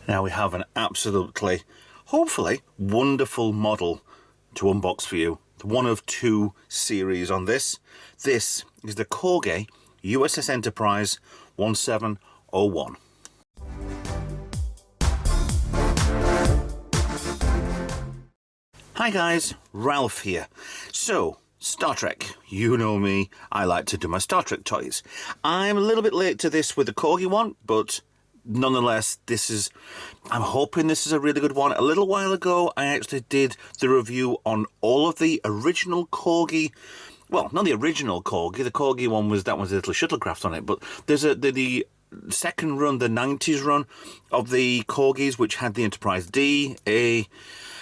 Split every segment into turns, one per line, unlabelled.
Now we have an absolutely, hopefully, wonderful model to unbox for you. One of two series on this. This is the Corgi USS Enterprise 1701. Hi guys, Ralph here. So, Star Trek, you know me, I like to do my Star Trek toys. I'm a little bit late to this with the Corgi one, but nonetheless, I'm hoping this is a really good one. A little while ago, I actually did the review on all of the original Corgi. Well, not the original Corgi. The Corgi one was a little shuttlecraft on it, but there's the second run, the 90s run of the Corgis, which had the Enterprise D, a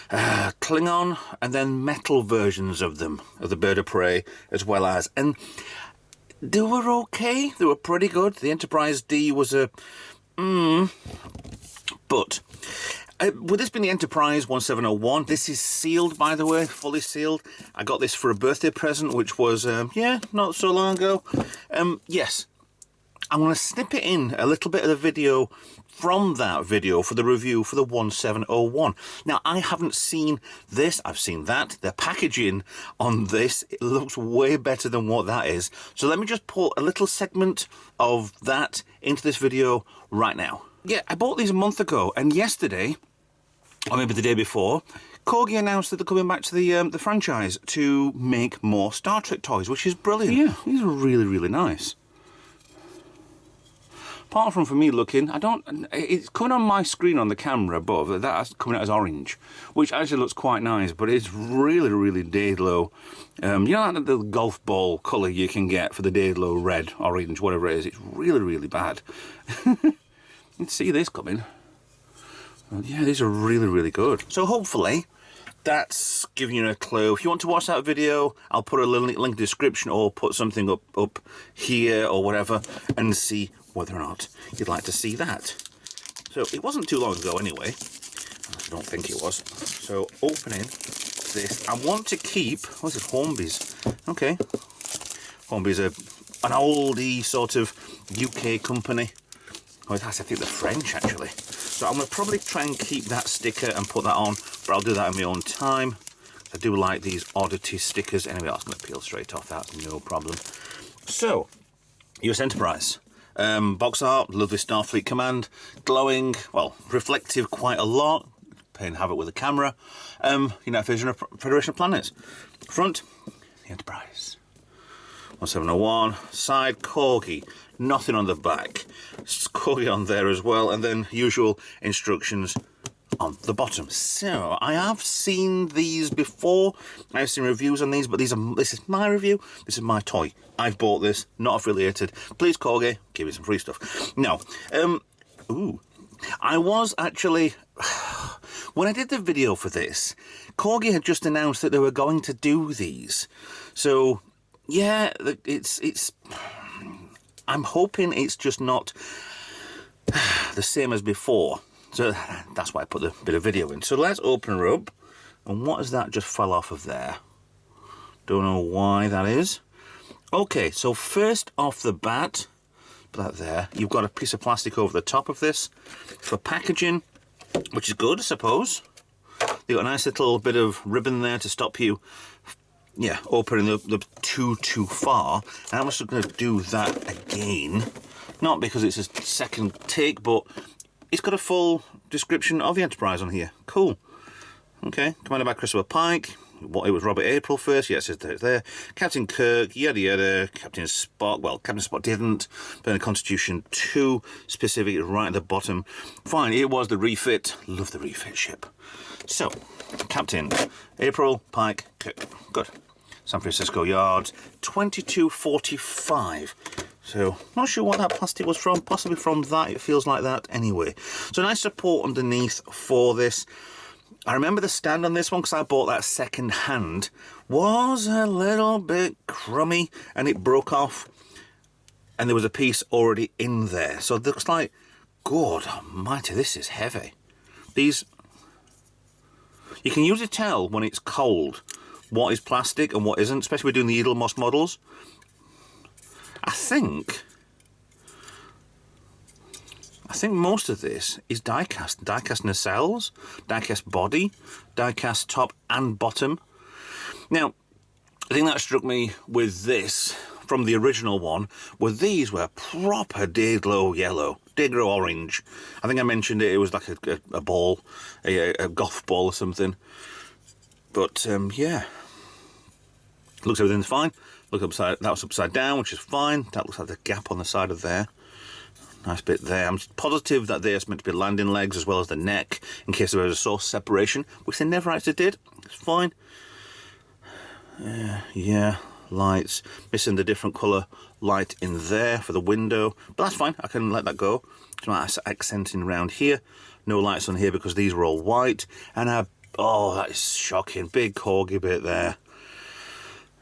Klingon, and then metal versions of them, of the Bird of Prey, as well as. And they were okay. They were pretty good. The Enterprise D was a but with this being the Enterprise 1701, this is sealed, by the way, fully sealed. I got this for a birthday present, which was, not so long ago. Yes, I'm going to snip it in a little bit of the video from that video for the review for the 1701. Now, I haven't seen this. I've seen that. The packaging on this, it looks way better than what that is. So let me just put a little segment of that into this video right now. Yeah, I bought these a month ago, and yesterday, or maybe the day before, Corgi announced that they're coming back to the franchise to make more Star Trek toys, which is brilliant. Yeah, these are really, really nice. Apart from for me looking, it's coming on my screen on the camera above, that's coming out as orange, which actually looks quite nice, but it's really, really Daedalo. You know that the golf ball colour you can get for the Daedalo red, orange, whatever it is, it's really, really bad. You can see this coming. Well, yeah, these are really, really good. So hopefully, that's giving you a clue. If you want to watch that video, I'll put a link in the description or put something up here or whatever and see whether or not you'd like to see that. So it wasn't too long ago anyway. I don't think it was. So opening this, I want to keep, what's it, Hornby's? Okay. Hornby's an oldie sort of UK company. Oh, that's, I think, they're French actually. So I'm going to probably try and keep that sticker and put that on, but I'll do that in my own time. I do like these oddity stickers. Anyway, that's going to peel straight off, that's no problem. So, US Enterprise. Box art, lovely Starfleet command, glowing, well, reflective quite a lot, playing havoc with the camera. Federation of Planets. Front, the Enterprise. 1701, side Corgi, nothing on the back. Corgi on there as well, and then usual instructions on the bottom. So, I have seen these before. I've seen reviews on these, but this is my review. This is my toy. I've bought this, not affiliated. Please, Corgi, give me some free stuff. No. I was actually... When I did the video for this, Corgi had just announced that they were going to do these. So, yeah, it's... I'm hoping it's just not the same as before. So that's why I put the bit of video in. So let's open her up. And what is that just fell off of there? Don't know why that is. Okay, so first off the bat, put that there, you've got a piece of plastic over the top of this for packaging, which is good, I suppose. You've got a nice little bit of ribbon there to stop you, opening the too far. And I'm just going to do that again. Not because it's a second take, but it's got a full description of the Enterprise on here. Cool. Okay, commanded by Christopher Pike. It was Robert April first, yes, it's there. Captain Kirk, yada yada. Captain Spock, well, Captain Spock didn't. But in Constitution 2, specific, right at the bottom. Fine, it was the refit. Love the refit ship. So, Captain April, Pike, Kirk. Good. San Francisco Yards, 2245. So, not sure what that plastic was from. Possibly from that. It feels like that anyway. So, nice support underneath for this. I remember the stand on this one because I bought that second hand. Was a little bit crummy and it broke off. And there was a piece already in there. So, it looks like, God almighty, this is heavy. These, you can usually tell when it's cold what is plastic and what isn't, especially when doing the Edelmoss models. I think I think most of this is die-cast. Die-cast nacelles, die-cast body, die-cast top and bottom. Now, the thing that struck me with this from the original one were these were proper Day-Glo yellow, Day-Glo orange. I think I mentioned it was like a ball, a golf ball or something. But yeah, looks everything's fine. Look upside, that was upside down, which is fine. That looks like the gap on the side of there. Nice bit there. I'm positive that there's meant to be landing legs as well as the neck in case there was a source separation, which they never actually did. It's fine. Yeah, lights. Missing the different colour light in there for the window, but that's fine. I can let that go. It's nice accenting around here. No lights on here because these were all white. And oh, that is shocking. Big Corgi bit there.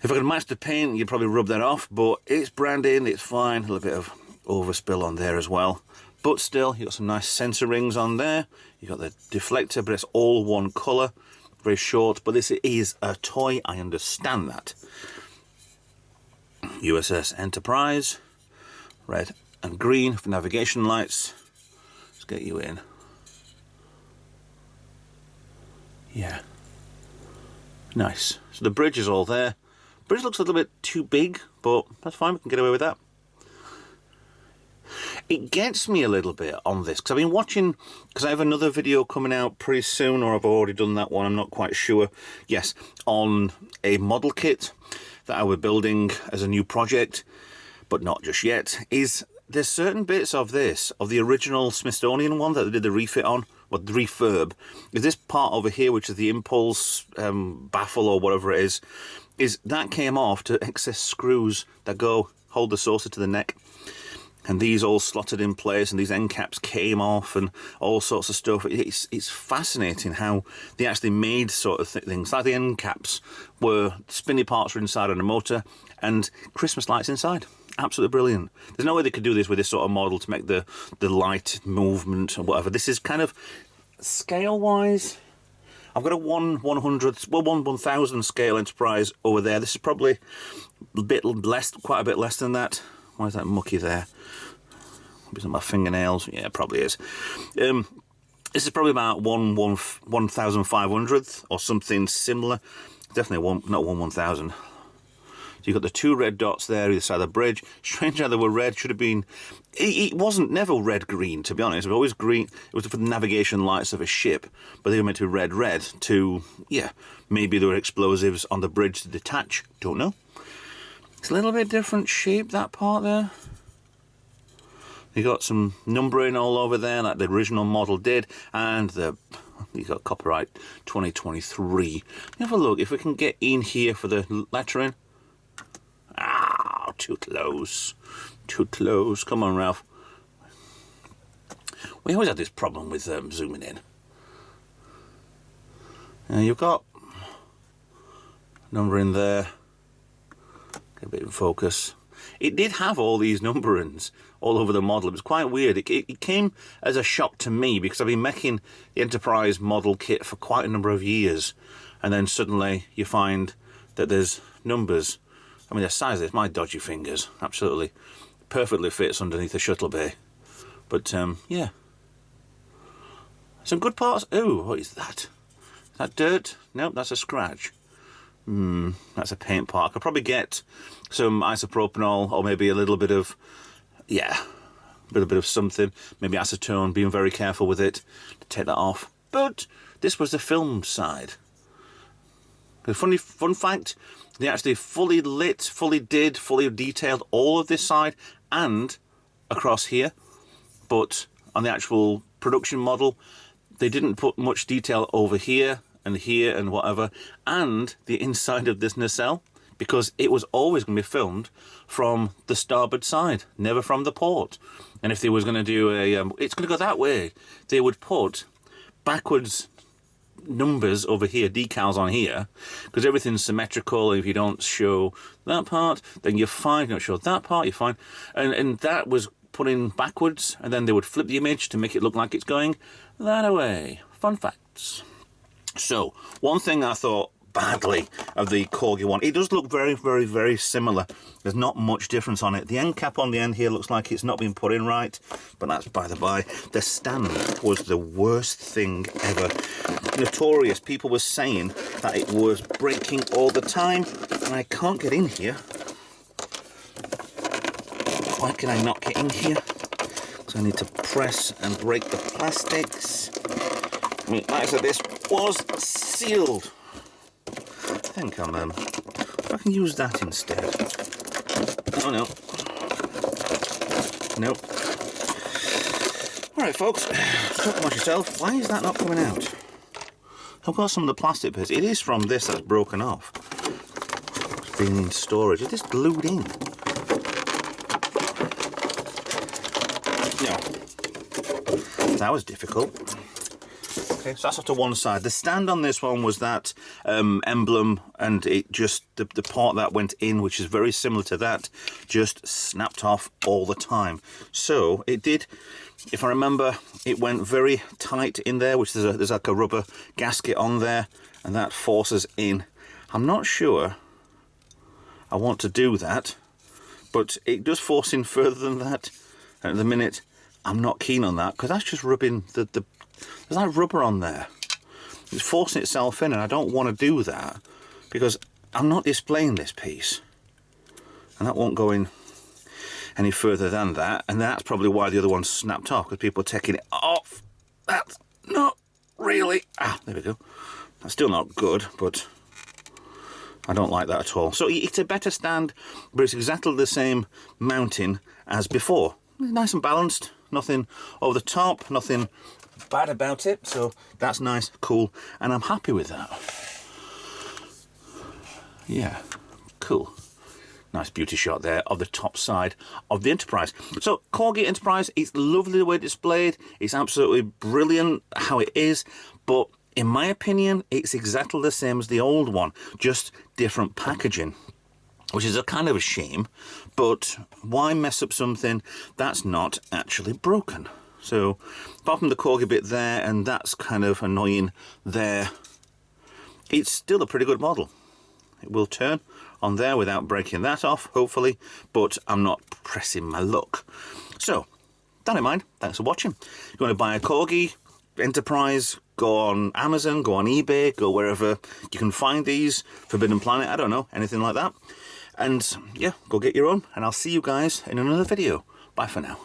If I could match the paint, you'd probably rub that off, but it's branding, it's fine. A little bit of overspill on there as well. But still, you've got some nice sensor rings on there. You've got the deflector, but it's all one colour. Very short, but this is a toy, I understand that. USS Enterprise, red and green for navigation lights. Let's get you in. Yeah. Nice. So the bridge is all there. Bridge looks a little bit too big, but that's fine, we can get away with that. It gets me a little bit on this, because I've been watching, because I have another video coming out pretty soon, or I've already done that one, I'm not quite sure. Yes, on a model kit that I was building as a new project, but not just yet, is there's certain bits of this, of the original Smithsonian one that they did the refit on, or the refurb, is this part over here, which is the impulse baffle or whatever it is that came off to excess screws that go hold the saucer to the neck. And these all slotted in place, and these end caps came off, and all sorts of stuff. It's fascinating how they actually made sort of things. Like the end caps were spinny parts were inside on a motor, and Christmas lights inside. Absolutely brilliant. There's no way they could do this with this sort of model to make the light movement or whatever. This is kind of scale-wise. I've got a 1/1000 scale Enterprise over there. This is probably a bit less, quite a bit less than that. Why is that mucky there? Is it my fingernails? Yeah, it probably is. This is probably about 1/1500th or something similar. Definitely not 1/1000. So you've got the two red dots there either side of the bridge. Strange how they were red. Should have been. It wasn't never red-green, to be honest. It was always green. It was for the navigation lights of a ship, but they were meant to be red to, yeah, maybe there were explosives on the bridge to detach. Don't know. It's a little bit different shape, that part there. You got some numbering all over there, like the original model did, and you got copyright 2023. Have a look if we can get in here for the lettering. Ah, too close, too close. Come on, Ralph. We always have this problem with zooming in. Now you've got numbering there. Get a bit in focus. It did have all these numberings all over the model. It was quite weird. It came as a shock to me because I've been making the Enterprise model kit for quite a number of years, and then suddenly you find that there's numbers. I mean, the size of this, my dodgy fingers, absolutely perfectly fits underneath the shuttle bay. But yeah, some good parts. Oh, what is that? Is that dirt? Nope, that's a scratch. That's a paint part. I could probably get some isopropanol or maybe a little bit of, yeah, a little bit of something, maybe acetone, being very careful with it to take that off. But this was the film side. The fun fact, they actually fully lit, fully detailed all of this side and across here. But on the actual production model, they didn't put much detail over here and whatever, and the inside of this nacelle, because it was always going to be filmed from the starboard side, never from the port. And if they was going to do it's going to go that way, they would put backwards numbers over here, decals on here, because everything's symmetrical. If you don't show that part, then you're fine. If you don't show that part, you're fine. And that was put in backwards, and then they would flip the image to make it look like it's going that way. Fun facts. So, one thing I thought badly of the Corgi one. It does look very, very, very similar. There's not much difference on it. The end cap on the end here looks like it's not been put in right, but that's by the by. The stand was the worst thing ever. Notorious. People were saying that it was breaking all the time, and I can't get in here. Why can I not get in here? So I need to press and break the plastics. I mean, like I said, this was sealed. I think if I can use that instead. Oh no. Nope. Alright folks, talk amongst yourself. Why is that not coming out? I've got some of the plastic bits. It is from this that's broken off. It's been in storage. Is this glued in? No. That was difficult. Okay, so that's off to one side. The stand on this one was that emblem, and it just, the part that went in, which is very similar to that, just snapped off all the time. So it did, if I remember, it went very tight in there, which there's like a rubber gasket on there, and that forces in. I'm not sure I want to do that, but it does force in further than that. And at the minute, I'm not keen on that, because that's just rubbing there's like rubber on there. It's forcing itself in, and I don't want to do that because I'm not displaying this piece, and that won't go in any further than that. And that's probably why the other one snapped off, because people are taking it off. That's not really, there we go. That's still not good, but I don't like that at all. So it's a better stand, but it's exactly the same mounting as before. Nice and balanced, nothing over the top, nothing bad about it, so that's nice, cool, and I'm happy with that. Yeah, cool. Nice beauty shot there of the top side of the Enterprise. So Corgi Enterprise, it's lovely the way it's displayed, it's absolutely brilliant how it is, but in my opinion it's exactly the same as the old one, just different packaging, which is a kind of a shame, but why mess up something that's not actually broken? So, apart from the Corgi bit there, and that's kind of annoying there, it's still a pretty good model. It will turn on there without breaking that off, hopefully, but I'm not pressing my luck. So, that in mind, thanks for watching. If you want to buy a Corgi Enterprise, go on Amazon, go on eBay, go wherever you can find these, Forbidden Planet, I don't know, anything like that. And yeah, go get your own, and I'll see you guys in another video. Bye for now.